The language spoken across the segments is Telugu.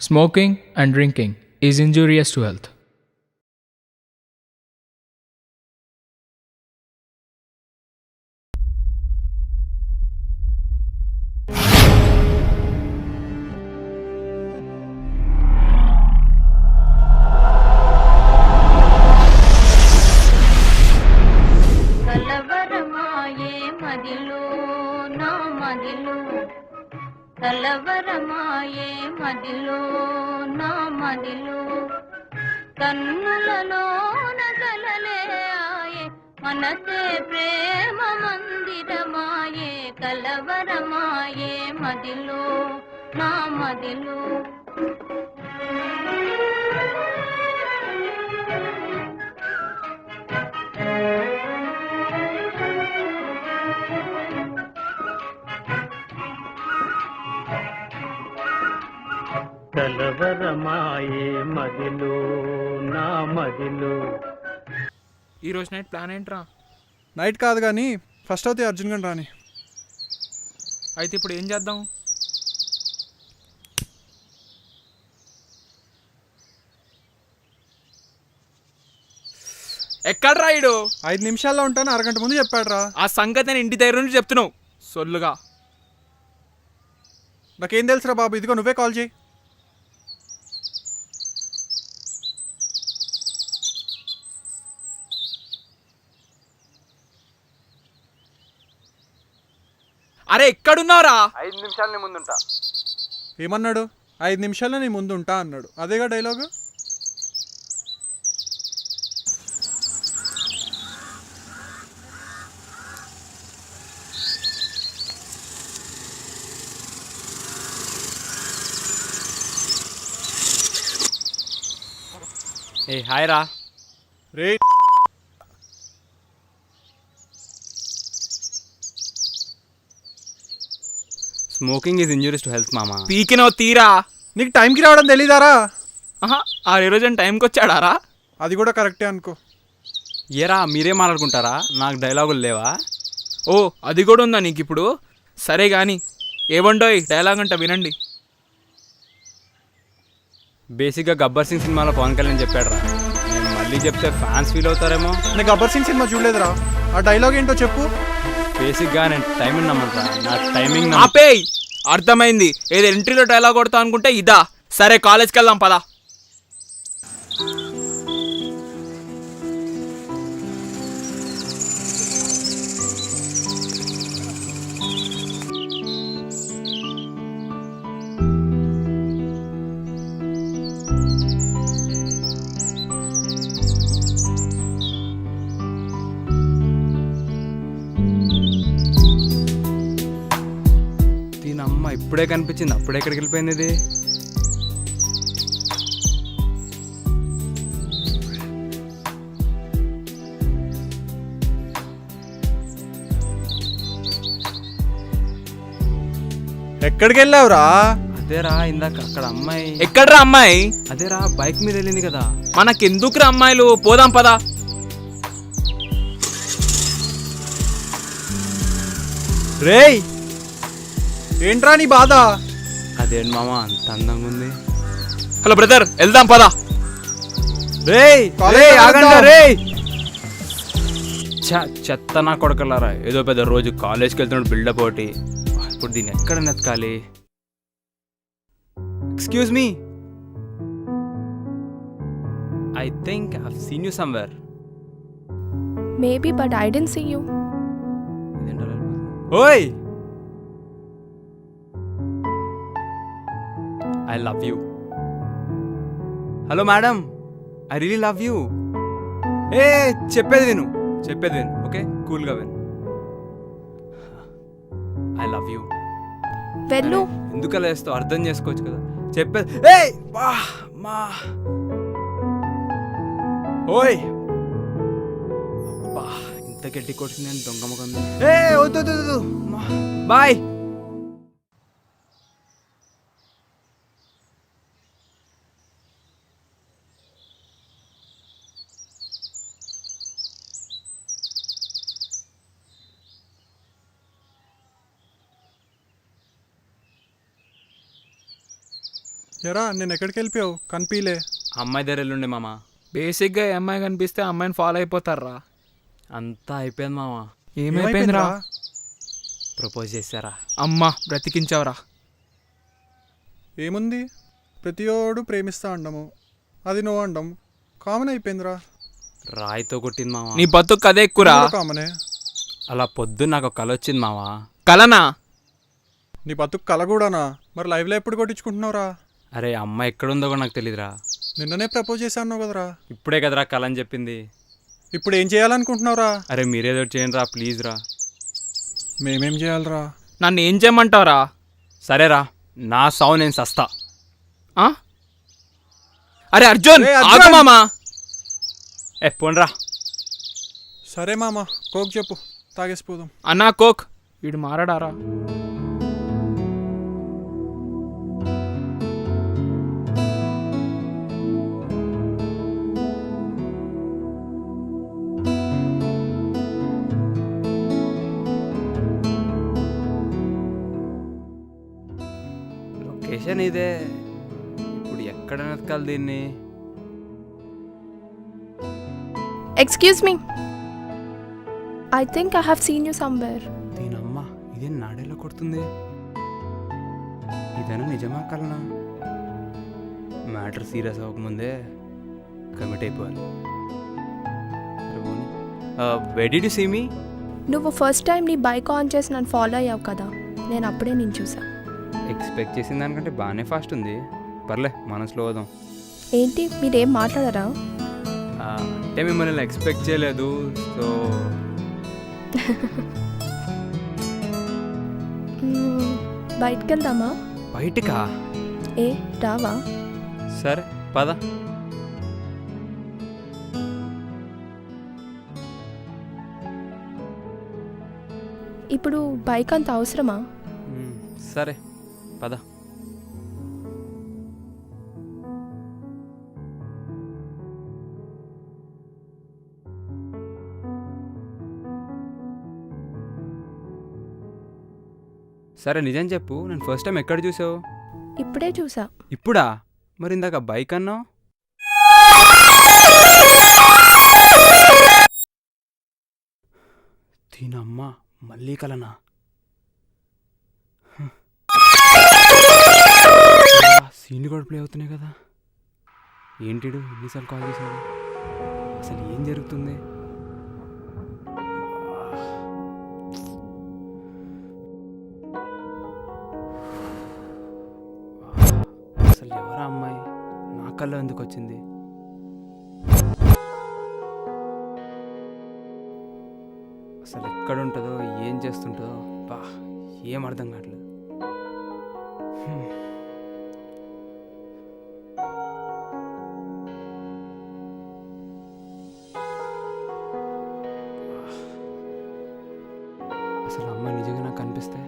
Smoking and drinking is injurious to health. కలవరమాయే మదిలో నా మదిలో కలవరమాయే మదిలో నా మదిలో కన్నులలోన కలలే ఆయే మనసే ప్రేమ మందిరమాయే కలవరమాయే మదిలో నా మదిలో కలవరమాయే మదిలో నా మదిలో. ఈరోజు నైట్ ప్లాన్ ఏంట్రా? నైట్ కాదు కానీ ఫస్ట్ అయితే అర్జున్ గంట రాని. అయితే ఇప్పుడు ఏం చేద్దాం? ఎక్కడ రాయుడు? 5 నిమిషాల్లో ఉంటాను, అరగంట ముందు చెప్పాడు రా. ఆ సంగతి నేను ఇంటి దగ్గర నుంచి చెప్తున్నావు సొల్లుగా. నాకేం తెలుసురా బాబు, ఇదిగో నువ్వే కాల్ చేయి. అరే ఎక్కడున్నావురా? 5 నిమిషాలని ముందుంటా. ఏమన్నాడు? 5 నిమిషాల్లో నీ ముందు ఉంటా అన్నాడు. అదేగా డైలాగు. ఏ హాయ్ రా. రే smoking is injurious to health మామా. పీకినవు తీరా. నీకు టైంకి రావడం తెలీదారా? ఆహా, ఆ రోజు టైంకి వచ్చాడారా? అది కూడా కరెక్టే అనుకో. ఏరా మీరే మాట్లాడుకుంటారా? నాకు డైలాగులు లేవా? ఓ అది కూడా ఉందా నీకు ఇప్పుడు? సరే కానీ ఏమండోయ్ డైలాగ్ అంట వినండి. బేసిక్గా గబ్బర్ సింగ్ సినిమాలో పవన్ కళ్యాణ్ చెప్పాడు రా. నేను మళ్ళీ చెప్తే ఫ్యాన్స్ ఫీల్ అవుతారేమో. నేను గబ్బర్ సింగ్ సినిమా చూడలేదురా. ఆ డైలాగ్ ఏంటో చెప్పు. బేసిక్గా నేను టైమింగ్ నమ్మంటా. నా టైమింగ్ ఆపేయ్. అర్థమైంది. ఏదో ఎంట్రీలో డైలాగ్ కొడతా అనుకుంటే ఇదా? సరే కాలేజ్కి వెళ్దాం పదా. దీనమ్మ ఇప్పుడే కనిపించింది, అప్పుడే ఎక్కడికి వెళ్ళిపోయింది ఇది? ఎక్కడికి వెళ్ళావురా? అదేరా ఇందాక అక్కడ అమ్మాయి. ఎక్కడ్రా అమ్మాయి? అదేరా బైక్ మీద వెళ్ళింది కదా. మనకెందుకురా అమ్మాయిలు? పోదాం పదా. రేయ్ ఏంట్రా నీ బాధ? అదేంటి మామ అంత అందంగా ఉంది? హలో బ్రదర్ వెళ్దాం పదా. రేయ్ కాలేజ్ ఆగండి రేయ్. చెత్త నా కొడకలారా. ఏదో పెద్ద రోజు కాలేజ్కి వెళ్తున్నాడు బిల్డప్ ఒకటి. ఇప్పుడు దీన్ని ఎక్కడ నెతకాలి? Excuse me, I think I have seen you somewhere. Maybe, but I didn't see you. ఓయ్, I love you. Hello madam, I really love you. ఏ చెప్పేది విను, ఓకే? కూల్గా విను. I love you. Vellu. ఎందుకు అలా వేస్తావు? అర్థం చేసుకోవచ్చు కదా చెప్పేది. ఏయ్ బా మా ఓయ్ బా ఇంత గట్టి కొట్టింది అని దొంగ ముఖం. ఏ వద్దు బాయ్. ఎరా నేను ఎక్కడికి వెళ్ళిపోయావు కనిపించలే. అమ్మాయి దగ్గర వెళ్ళుండే మామ. బేసిక్గా ఏ అమ్మాయి కనిపిస్తే ఆ అమ్మాయిని ఫాలో అయిపోతారా. అంతా అయిపోయింది మామ. ఏమైపోయిందిరా? ప్రపోజ్ చేశారా? అమ్మా బ్రతికించావురా. ఏముంది, ప్రతియోడు ప్రేమిస్తా అండము, అది నువ్వు అండం కామన్ అయిపోయిందిరా. రాయితో కొట్టింది మామ. నీ బతుకు అదే ఎక్కురా. కామనే. అలా పొద్దున్న నాకు ఒక కల వచ్చింది మామ. కలనా? నీ బతుకు కల కూడానా? మరి లైవ్లో ఎప్పుడు కొట్టించుకుంటున్నావురా? అరే అమ్మాయి ఎక్కడుందో కూడా నాకు తెలీదురా. నిన్ననే ప్రపోజ్ చేశాను కదరా. ఇప్పుడే కదరా కల అని చెప్పింది. ఇప్పుడు ఏం చేయాలనుకుంటున్నావురా? అరే మీరేదో చేయండి రా ప్లీజ్ రా. మేమేం చేయాలరా? నన్ను ఏం చేయమంటావురా? సరేరా నా సావు నేను సస్తా. ఆ? అరే అర్జున్ ఏయ్, అర్జున్! ఆగు మామా. పోన్రా. సరే మామ, కోక్ చెప్పు, తాగేసిపోదాం. అన్నా కోక్. వీడు మారడారా? లొకేషన్ ఇదే. ఇప్పుడు ఎక్కడ వెతకాలి దీన్ని? Excuse me. I think I have seen you somewhere. దీనమ్మ ఇదేం నాడేలో కొడుతుంది. ఇదేనా నిజమా కలనా? మ్యాటర్ సీరియస్ అవ్వకముందే కమిట్ అయిపోవాలి. where did you see me? నువ్వు ఫస్ట్ టైం నీ బైక్ ఆన్ చేసి నన్ను ఫాలో అయ్యావు కదా, నేను అప్పుడే నేను చూసా. ఎక్స్పెక్ట్ చేసిన దానికంటే బాగానే ఫాస్ట్ ఉంది. పర్లే మనం స్లో అవుదాం. ఏంటి మీరేం మాట్లాడరా? అంటే మిమ్మల్ని ఎక్స్పెక్ట్ చేయలేదు. సో బయటికి వెళ్దామా? బయటకా? ఏ రావా? సరే పద. ఇప్పుడు బైక్ అంత అవసరమా? సరే పద. సరే నిజం చెప్పు, నేను ఫస్ట్ టైం ఎక్కడ చూసావు? ఇప్పుడే చూసా. ఇప్పుడా? మరి ఇందాక బైక్ అన్నావు. దీనమ్మ మళ్ళీ కలనా? సీన్లు కూడా ప్లే అవుతున్నాయి కదా. ఏంటిడు ఎన్నిసార్లు కాల్ చేశాడు? అసలు ఏం జరుగుతుంది? అసలు ఎవరా అమ్మాయి? నా కల్లో ఎందుకు వచ్చింది? అసలు ఎక్కడుంటుందో ఏం చేస్తుంటుందో బా ఏం అర్థం కావట్లేదు. అసలు అమ్మాయి నిజంగా నాకు కనిపిస్తే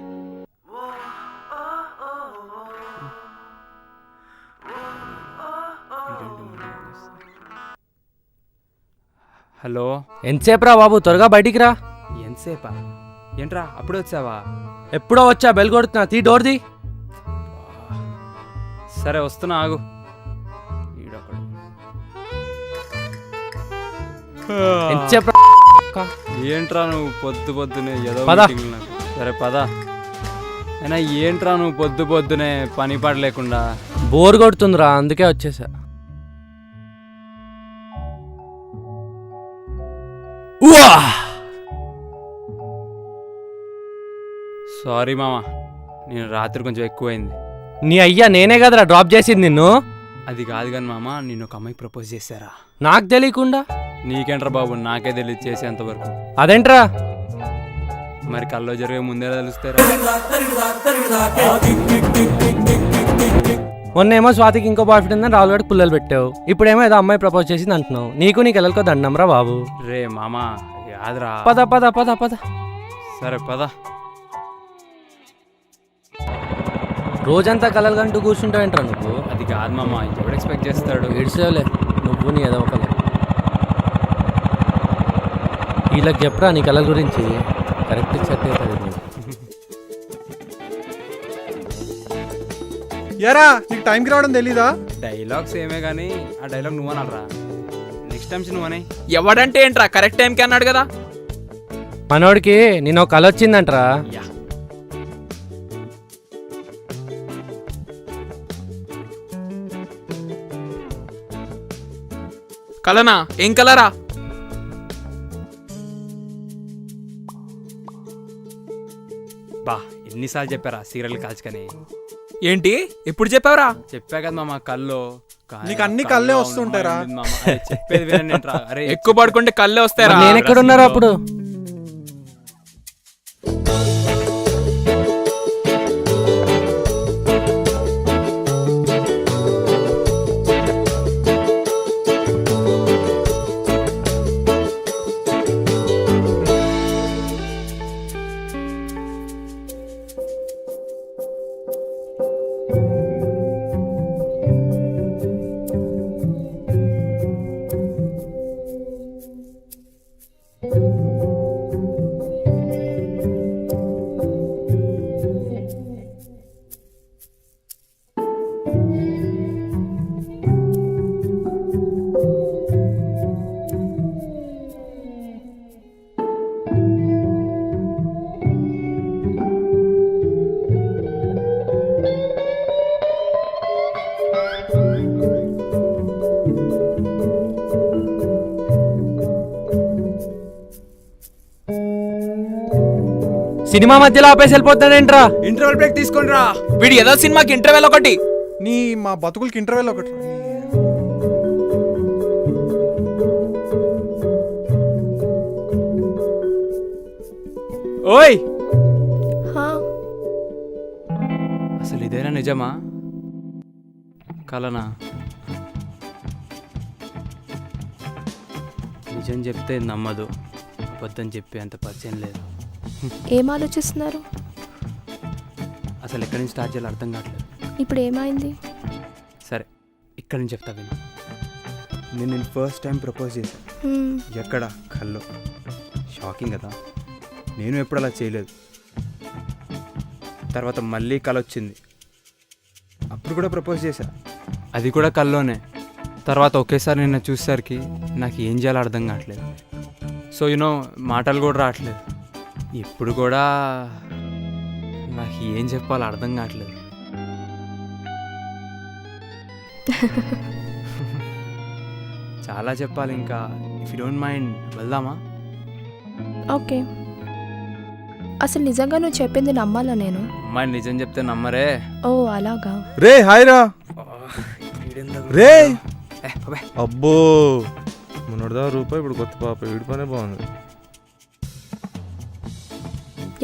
హలో. ఎంతసేపురా బాబు, త్వరగా బయటికి రా. ఎంతసేపా? ఏంట్రా అప్పుడే వచ్చావా? ఎప్పుడో వచ్చా, బెల్ కొడుతున్నా, తీ డోర్ది. సరే వస్తున్నా ఆగు. ఈడొకడు. ఎంతసేపు? ఏంట్రా నువ్వు పొద్దు పొద్దునే ఏదో పద. మీటింగ్లు నాకు. సరే పద. అయినా ఏంట్రా నువ్వు పొద్దు పొద్దునే పని పాట లేకుండా? బోర్ కొడుతుందిరా, అందుకే వచ్చేసా. సారీ మామా, నేను రాత్రి కొంచెం ఎక్కువైంది. నీ అయ్యా నేనే కదరా డ్రాప్ చేసింది నిన్ను. అది కాదు కానీ మామ, నిన్ను ఒక అమ్మాయి ప్రపోజ్ చేశారా? నాకు తెలియకుండా? నీకేంట్రా బాబు, నాకే తెలియదు చేసేంతవరకు. అదేంట్రా? మరి కల్లో జరిగే ముందే తెలుస్తారా? మొన్నేమో స్వాతికి ఇంకో బాయ్ ఫ్రెండ్ అని రాహుల్ గడికి పుల్లలు పెట్టావు, ఇప్పుడేమో ఏదో అమ్మాయి ప్రపోజ్ చేసింది అంటున్నావు. నీకు నీ కలలకో దండంరా బాబు. రే మామా యాదరా. పద పద పద పద. సరే పద. రోజంతా కలలు కంటూ కూర్చుంటావేంట్రా నువ్వు? అది కాదు మామ, ఎవడు ఎక్స్పెక్ట్ చేస్తాడు? ఏడ్చేవలే నువ్వు నీ ఏదో ఒకలే. వీళ్ళకి చెప్పరా నీ కళల గురించి, కరెక్ట్ సెట్ అవుతుంది నీకు. ఎరా నీకు టైంకి రావడం తెలీదా? డైలాగ్స్ ఏమే కానీ ఆ డైలాగ్ నువ్వు అనాలరా. Next time నువ్వనే. ఎవడంటే ఏంట్రా కరెక్ట్ టైంకి అన్నాడు కదా. మనోడికి నేను ఒక కళ వచ్చిందంటరా. యా కలనా? ఏం కలరా? బా ఎన్నిసార్లు చెప్పారా సీరియల్ కాల్చుకని. ఏంటి ఎప్పుడు చెప్పావురా? చెప్పా కదా మామ కల్లో. నీకు అన్ని కళ్ళే వస్తుంటారా? చెప్పేది వినండి ఏంట్రా. అరే ఎక్కువ పడుకుంటే కళ్ళే వస్తాయరా. మరి నేను ఎక్కడ ఉన్నారా అప్పుడు? సినిమా మధ్యలో ఆపేసి వెళ్ళిపోతాడేంట్రా? ఇంటర్వెల్ బ్రేక్ తీసుకోండి రా. వీడు ఏదో సినిమాకి ఇంటర్వెల్ ఒకటి. నీ మా బతుకులకి ఇంటర్వెల్ ఒకటి. ఓయ్ హా, అసలు ఇదేనా నిజమా కలనా? నిజం చెప్తే నమ్మదు, అబద్ధం చెప్పే అంత పరిచయం లేదు. ఏం ఆలోచిస్తున్నారు? అసలు ఎక్కడి నుంచి స్టార్ట్ చేయాలో అర్థం కావట్లేదు. ఇప్పుడు ఏమైంది? సరే ఇక్కడి నుంచి చెప్తా విను. నేను ఫస్ట్ టైం ప్రపోజ్ చేశాను. హ్మ్, ఎక్కడ? కల్లో. షాకింగ్ కదా, నేను ఎప్పుడు అలా చేయలేదు. తర్వాత మళ్ళీ కల వచ్చింది, అప్పుడు కూడా ప్రపోజ్ చేశా, అది కూడా కల్లోనే. తర్వాత ఒకేసారి నిన్న చూసేసరికి నాకు ఏం చేయాలో అర్థం కావట్లేదు. సో యూనో మాటలు కూడా రావట్లేదు. ఇప్పుడు కూడా నాకు ఏం చెప్పాలో అర్థం కావట్లేదు. చాలా చెప్పాలి ఇంకా. ఇఫ్ యూ డోంట్ మైండ్ వెళ్దామా? ఓకే. అసలు నిజంగా నువ్వు చెప్పింది నమ్మాలా నేను? అమ్మాయి నిజం చెప్తే నమ్మరే. ఓ అలాగా. రే హాయ్ రా. రే ఏ, అబ్బే. అబ్బో మొన్నటిదా రూపాయి, ఇప్పుడు కొత్త పాప. వీడి పనే బాగుంది.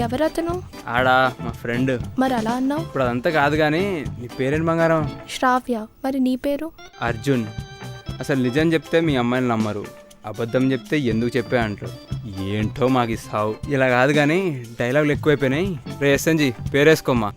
ఎవరతను? ఆడా మా ఫ్రెండ్. మరి అలా అన్నావు? ఇప్పుడు అదంతా కాదు కానీ నీ పేరేంటి బంగారం? శ్రావ్య. మరి నీ పేరు? అర్జున్. అసలు నిజం చెప్తే మీ అమ్మాయిని నమ్మరు, అబద్ధం చెప్తే ఎందుకు చెప్పే అంటారు. ఏంటో మాకు ఈ సావు. ఇలా కాదు కానీ డైలాగులు ఎక్కువైపోయినాయి. రే ఎస్ఎన్జీ పేరేసుకోమ్మా.